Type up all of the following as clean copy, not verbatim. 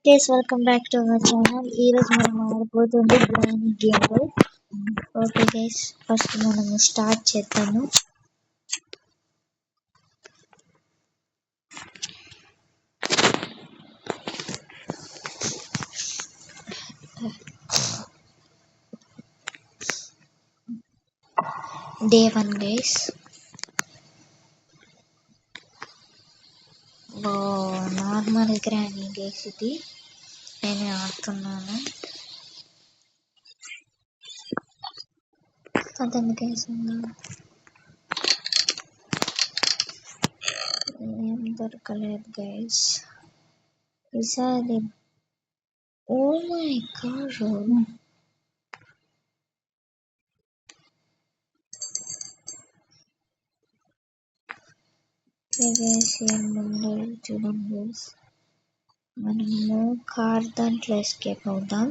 Yes, welcome back to our channel. ఈ రోజు మనం ఆడబోతుంది granny game. Okay guys, first మనం స్టార్ట్ చేద్దాము. Day 1 guys. Normal granny guys, ఇది నేను ఆడుతున్నాను. అతని గైస్ ఏం దొరకలేదు గైస్ ఈసారి. ఓ మై గాడ్, ఏముండదు చూడండి. మనము కార్ దాంట్లో ఎస్కేప్ అవుదాం.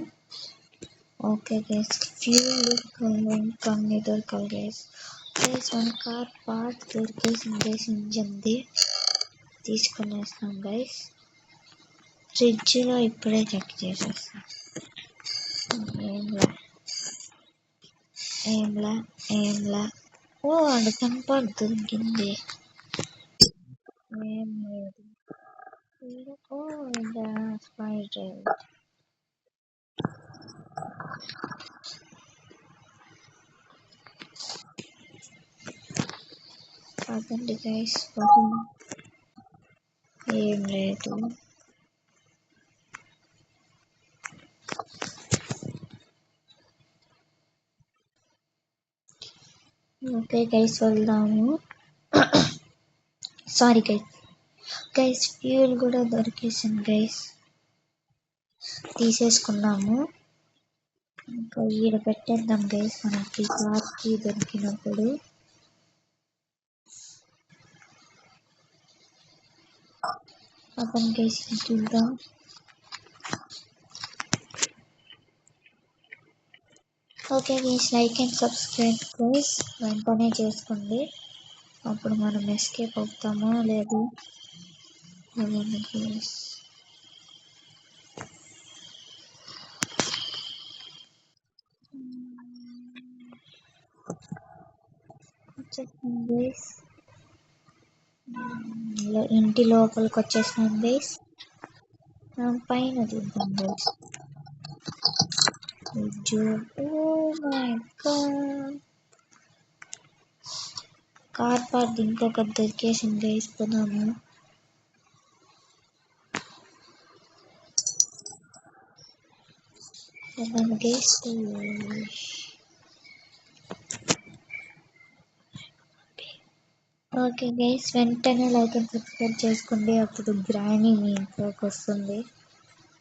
ఓకే గైస్, ఫ్యూల్ కమ్మి దొరకాలి గైస్. గైస్ మన కార్ పార్ట్ దొరికేసింది గైస్, ఇంజన్ది తీసుకునేస్తాం గైస్. ఫ్రిడ్జ్లో ఇప్పుడే చెక్ చేసేస్తాం. ఏంలా ఓ అది కంపార్ట్ దొరికింది. ఏం లేదు. ఓ స్పైడర్. అదండి గైస్, ఏం లేదు. ఓకే గైస్, వెళ్దాము. సారీ గైస్ ఫ్యూల్ కూడా దొరికేసింది గైస్, తీసేసుకున్నాము. ఇంకా ఈడ పెట్టేద్దాం గైస్, మనకి కార్కి దొరికినప్పుడు. అతని గైస్ చూద్దాం. Okay guys, like and subscribe guys వెంటనే చేసుకోండి, అప్పుడు మనం ఎస్కేప్ అవుతామో లేదు. గైస్ గైస్ ఇంటి లోపలికి వచ్చేసినాం గైస్. పైన చూద్దాం గైస్. కార్ పార్క్ ఇంకొకటి దొరికేసింది గైస్, పోదాము. గైస్ ఓకే గైస్, వెంటనే లైక్ అండ్ సబ్స్క్రైబ్ చేసుకోండి, అప్పుడు గ్రానీ మీ ఇంట్లోకి వస్తుంది.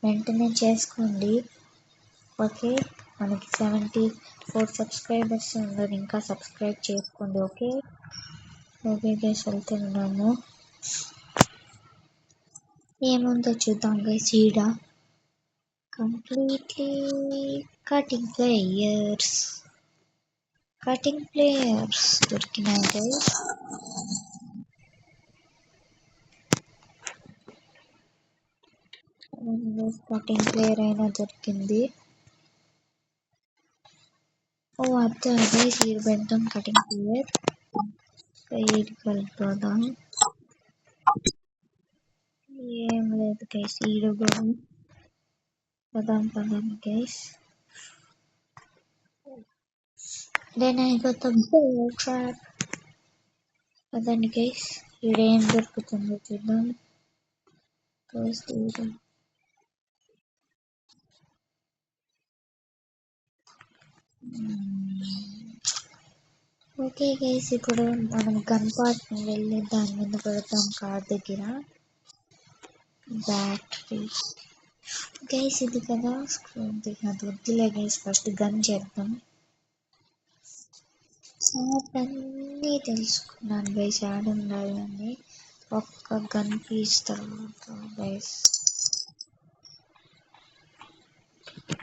వెంటనే చేసుకోండి. ఓకే, మనకి 74 సబ్స్క్రైబర్స్ ఉన్నారు, ఇంకా సబ్స్క్రైబ్ చేసుకోండి. ఓకే గైస్, వెళ్తున్నాము. ఏముందో చూద్దాం గైస్. ఈడ కంప్లీట్లీ కటింగ్ ప్లేయర్స్ దొరికినాయి గైస్. కటింగ్ ప్లేయర్ అయినా దొరికింది. ఓ అదే గైస్, ఈడ పెడదాం కటింగ్ ప్లేయర్. ఈడికి వెళ్ళిపోదాం. ఏం లేదు గైస్, ఈడ కూడా పదాం guys. Then I got the bear trap. అదండి గైస్, ఈడ ఏం దొరుకుతుందో చూద్దాం. ఓకే గైస్, ఇప్పుడు మనం గన్ పార్ట్ వెళ్ళి దాని మీద పెడతాం కార్ దగ్గర. బ్యాటరీ గైస్, ఇది కదా స్క్రీన్ అది వద్దులే గైస్, ఫస్ట్ గన్ చేద్దాం. అన్నీ తెలుసుకున్నాను గైస్, ఆడుండాలని. ఒక్క గన్ పీస్ తర్వాత గైస్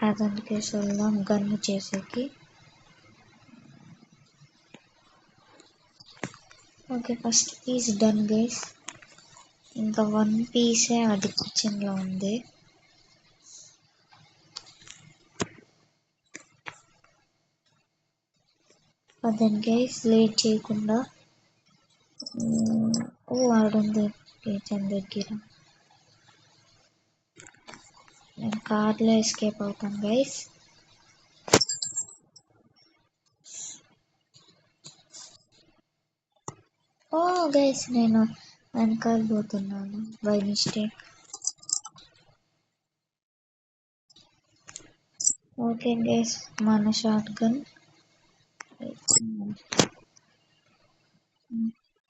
అదందుకే వెళ్దాం గన్ చేసేకి. Okay, first piece done guys. ఇంకా 1 పీసే అది కిచెన్లో ఉంది. పదండి గైస్ లేట్ చేయకుండా. ఓ ఆడుంది కిచెన్ దగ్గర. నేను కార్లో ఎస్కేప్ అవుతాను గైస్. ఓ గైస్ నేను వెనకాల పోతున్నాను బై మిస్టేక్. ఓకే గైస్ మన షార్ట్ గన్.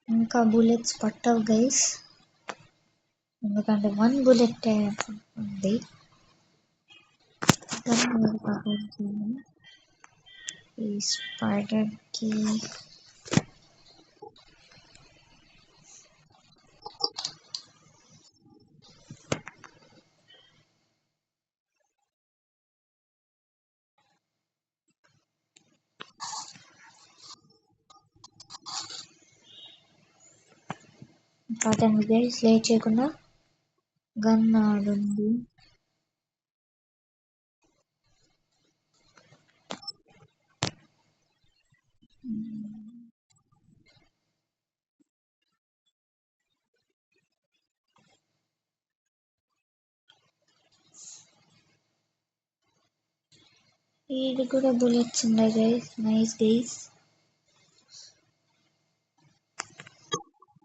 ఇంకా బుల్లెట్స్ పట్టవు గైస్, ఎందుకంటే 1 బుల్లెట్ ఉంది. ఈ స్పైడర్ కి పదండి గైస్ లేట్ చేయకుండా. గన్ ఆడుంది. ఇది కూడా బుల్లెట్స్ ఉన్నాయి guys. Nice guys.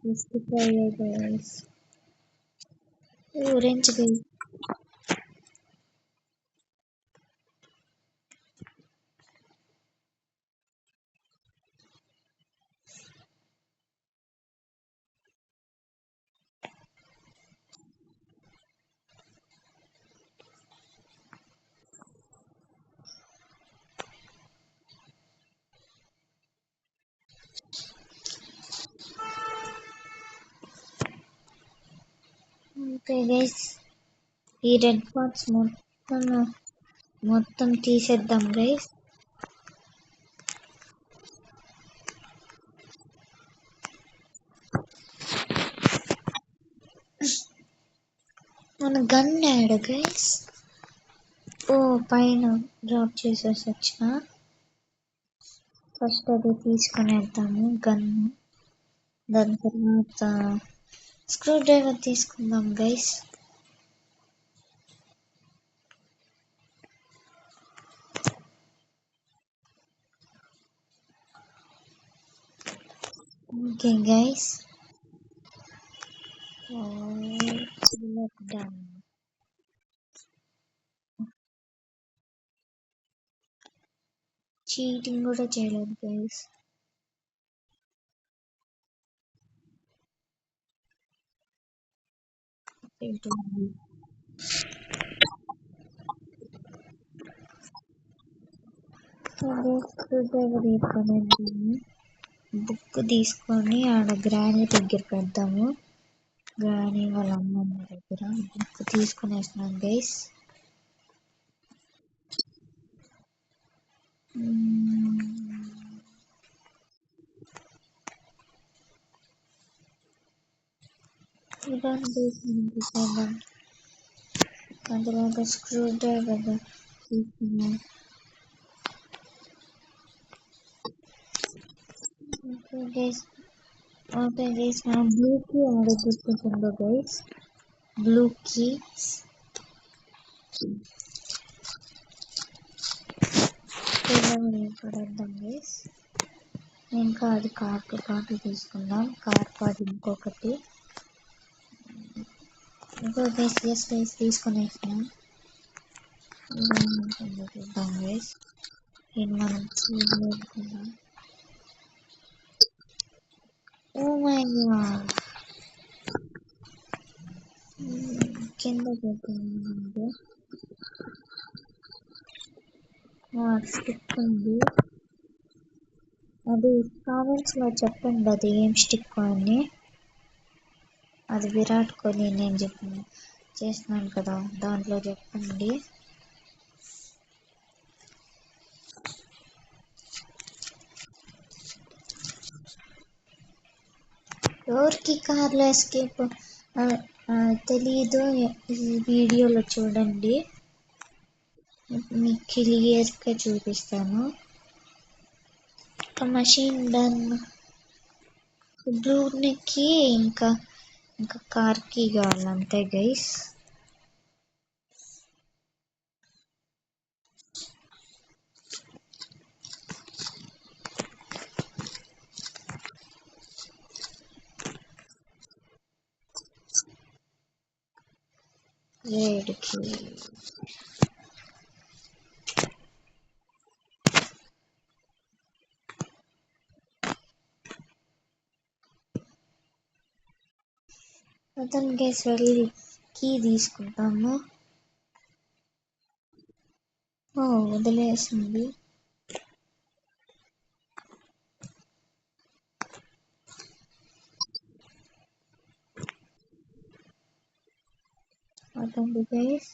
Guys orange guys. Okay guys ఈ రెడ్ పార్ట్స్ మొత్తం తీసేద్దాం గైస్. మన గన్ యాడ్ గైస్. ఓ పైన డ్రాప్ చేసేసి వచ్చిన. ఫస్ట్ అది తీసుకునేద్దాము గన్ను. దాని తర్వాత స్క్రూ డ్రైవర్ తీసుకుందాం guys. Okay guys done. Cheating కూడా చేయలేదు గైస్. బుక్ తీసుకొని ఆడ గ్రాని దగ్గర పెడతాము. గ్రాని వాళ్ళ అమ్మమ్మ దగ్గర బుక్ తీసుకునేస్తున్నాను గైస్. తర్వాత స్క్రూ డ్రైవర్ తీసుకున్నాం. ఓకే గైస్ మనం బ్లూ కీ ఆడ గుర్తుంటుందో గైస్. బ్లూ కీ పడేద్దాం గైస్. ఇంకా అది కార్తో పాటు తీసుకుందాం. కార్ పాటు ఇంకొకటి. ఇంకో గైస్ ఎస్ గైస్ తీసుకునేసాం. చూద్దాం గైస్. ఇది మనం చూసుకుందాం. ఓ మై గాడ్ కింద పెట్టింది. స్టిక్ ఉంది. అది కామెంట్స్ లో చెప్పండి అది ఏం స్టిక్ అని. అది విరాట్ కోహ్లీ నేను చేస్తున్నాను కదా దాంట్లో చెప్పండి. ఎవరికి కార్లో ఎస్కేప్ తెలీదు ఈ వీడియోలో చూడండి, మీకు క్లియర్గా చూపిస్తాను. మషిన్ డన్ బ్లూకి ఇంకా కార్కి కావాలి అంతే గైస్. రెడ్కి మొత్తం గైస్ వెళ్ళి కీ తీసుకుంటాము. వదిలేసింది. అదండి గైస్,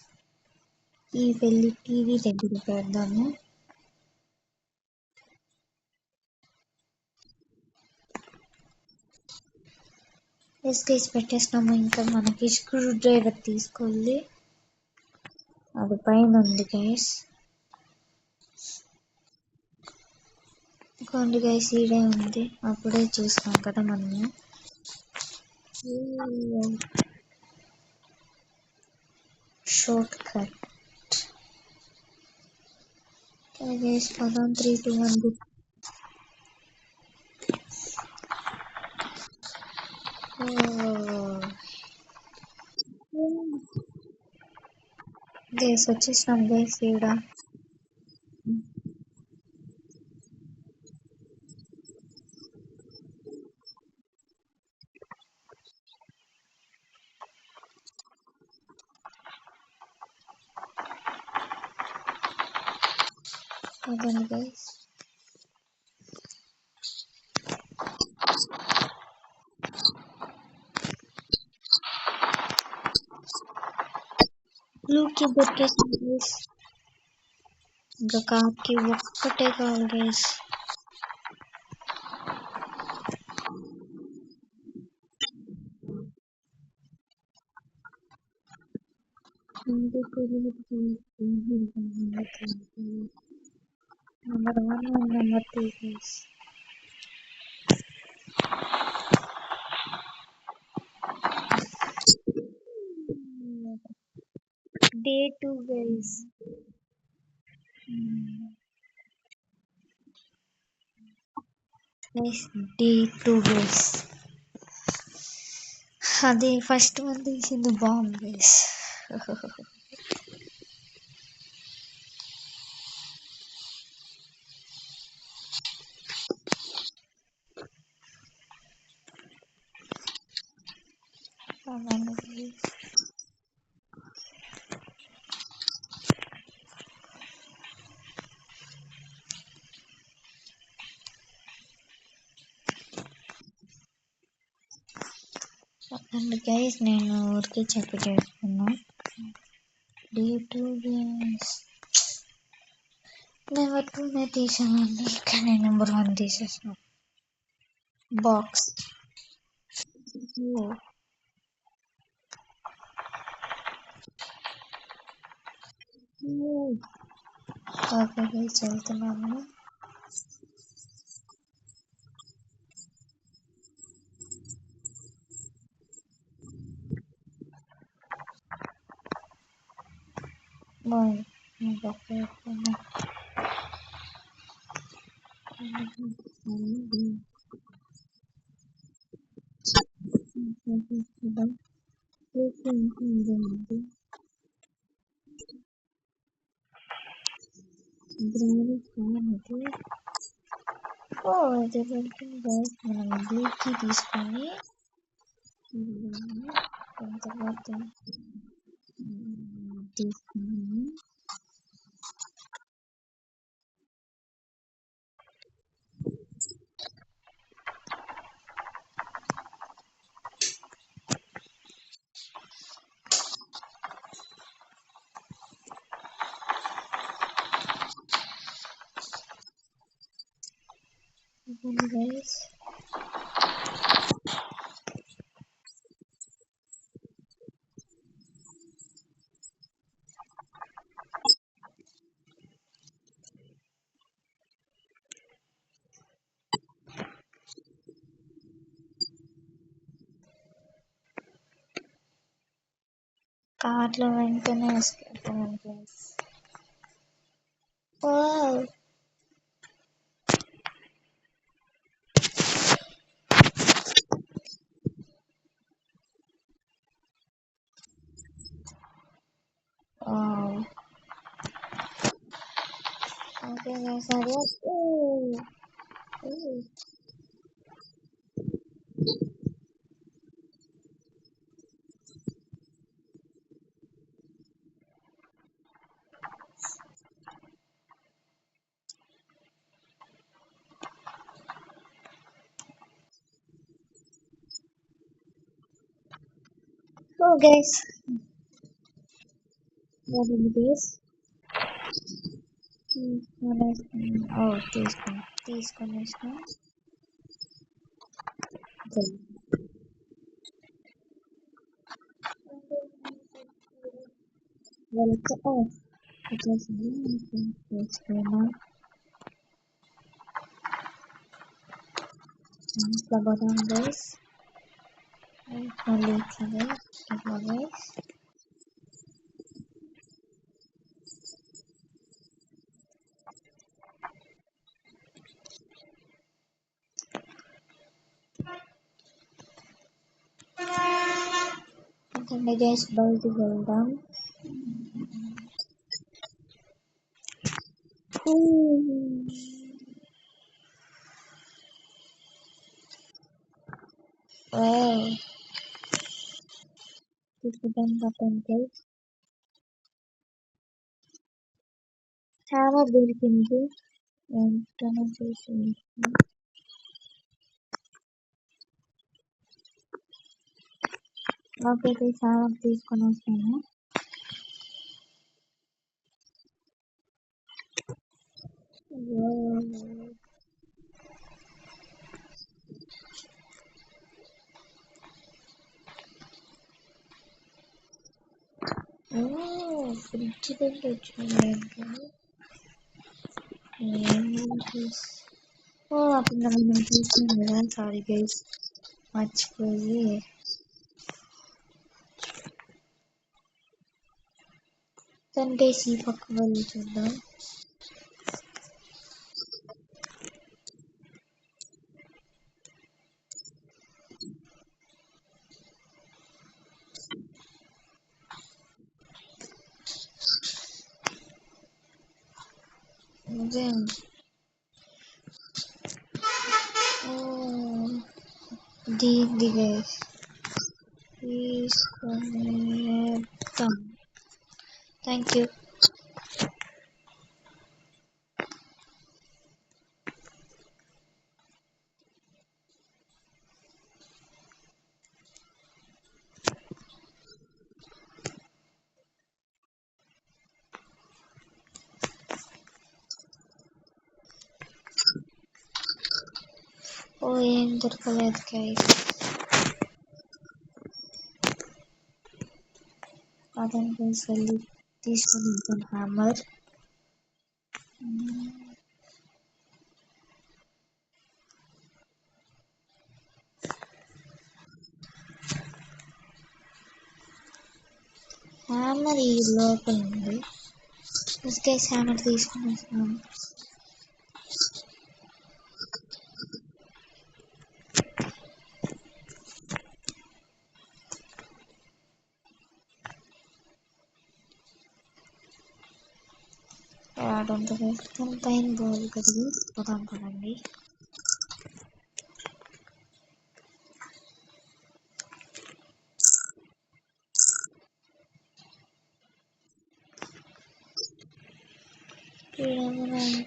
ఈ వెళ్ళి టీవీ దగ్గర పెడదాము. ఎస్ గైస్ పెట్టేసినాము. ఇంకా మనకి స్క్రూ డ్రైవర్ తీసుకోవాలి, అది పైన ఉంది గైస్. ఇంకోండి గైస్ ఈడే ఉంది, అప్పుడే చూసినాం కదా మనము. Short cut guys. 3, 2, 1 గైస్ వచ్చేసినాం గైస్ ఈడ. అదండి గైస్. బ్లూకి దొరికేసింది గైస్. ఇంకా కార్కి ఒక్కటే కావాలి guys. Number 1 and number 2 guys. Day 2 guys. Day 2 guys. అది ఫస్ట్ వన్ తీసింది బాగుంది గైస్. అండ్ గైస్ నేను ఊరికి చెప్పి చేసుకున్నా. Day 2 guys. నెంబర్ 2 తీసామండి, కానీ నెంబర్ 1 తీసేసాం. బాక్స్ ఓకే గైస్ వెళ్తున్నాము. మనం బ్లూకి తీసుకొని తర్వాత తీసుకున్నాము. గైస్ అట్లా వెంటనే ఎస్కేప్ అవ్వండి guys. Wow wow okay guys అది ఓ గైస్ what is this తీసుకునేసిన వెల్కమ్ వచ్చేసింది తీసుకున్నా ఇట్లా పోదాం గైస్ మళ్ళీ ఇట్లా గైస్ ఓకే గైస్ బయటికి వెళ్దాం తీసుకుంటాం పట్టండి చాలా దొరికింది వెంటనే చూసి ఓకే చాలా తీసుకొని వస్తాను ఫ్రిడ్జ్ దగ్గర వచ్చింది అప్పుడు మనం చూసాం కదా సారీ గైస్ మర్చిపోయి గైస్ ఈ పక్క వెళ్ళి చూద్దాం దీన్ని గైస్ తీసుకునేద్దాం థ్యాంక్ యూ ఏం దొరకలేదు గైస్ అతని గైస్ వెళ్ళి తీసుకొని వెళ్తాను హ్యామర్ హ్యామర్ ఈ లోపల ఉంది గైస్ హ్యామర్ తీసుకొని వస్తున్నాను ఆడంతా వేసుకొని పైన పోవాలి కదా పోదాం పడండి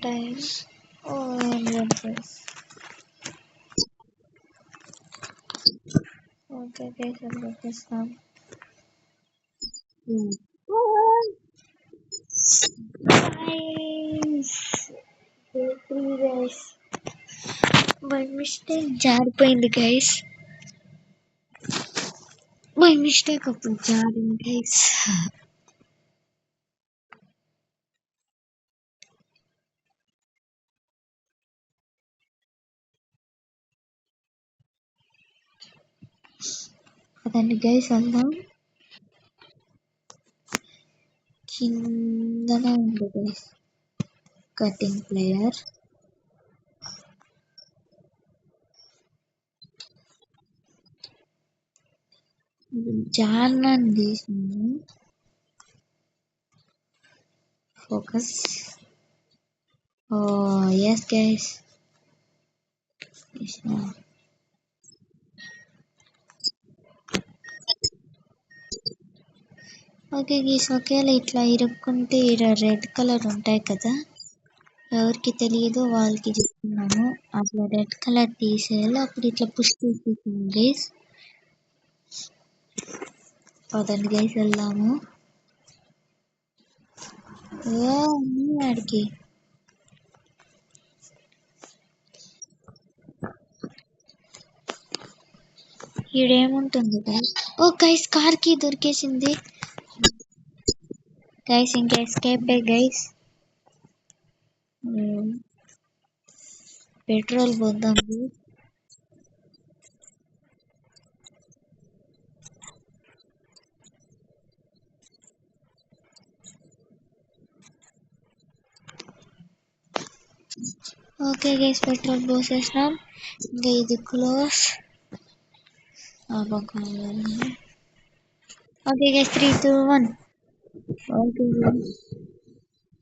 టైం ఓకే గైస్ అది పెట్టేస్తాం బై మిస్టేక్ జారిపోయింది గైస్ బై మిస్టేక్ అప్పుడు జారింది గైస్ అదండి గైస్ వెళ్దాం కిందనే ఉంది గైస్ కటింగ్ ప్లేయర్. జాన్ తీసింది. ఫోకస్. ఓ ఎస్ గైస్. ఓకే గీస్, ఒకేలా ఇట్లా ఇరుక్కుంటే రెడ్ కలర్ ఉంటాయి కదా, ఎవరికి తెలియదు వాళ్ళకి చెప్తున్నాను. అట్లా రెడ్ కలర్ తీసేయాలి, అప్పుడు ఇట్లా పుష్ చేసేసాను గైస్. పదండి గైస్ వెళ్దాము. ఆడికి ఈడేముంటుంది గైస్? ఓ గైస్, కార్ కి దొరికేసింది గైస్. ఇంకా ఎస్కేప్ గైస్. పెట్రోల్ పోద్దాం. ఓకే గైస్, పెట్రోల్ పోసేసినాం. ఇంకా ఇది close. Okay guys, 3, 2, 1. Okay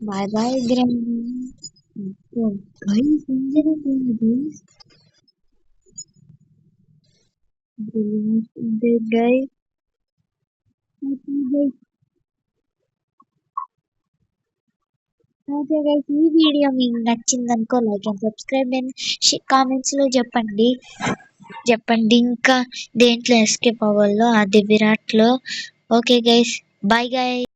bye bye grand. Guys engineering guys. Guys okay guys, ఈ వీడియో మీకు నచ్చిందనుకో like and subscribe and comments లో చెప్పండి. ఇంకా దేంట్లో ఎస్కేప్ అవ్వాలో అది విరాట్ లో. Okay guys, bye guys.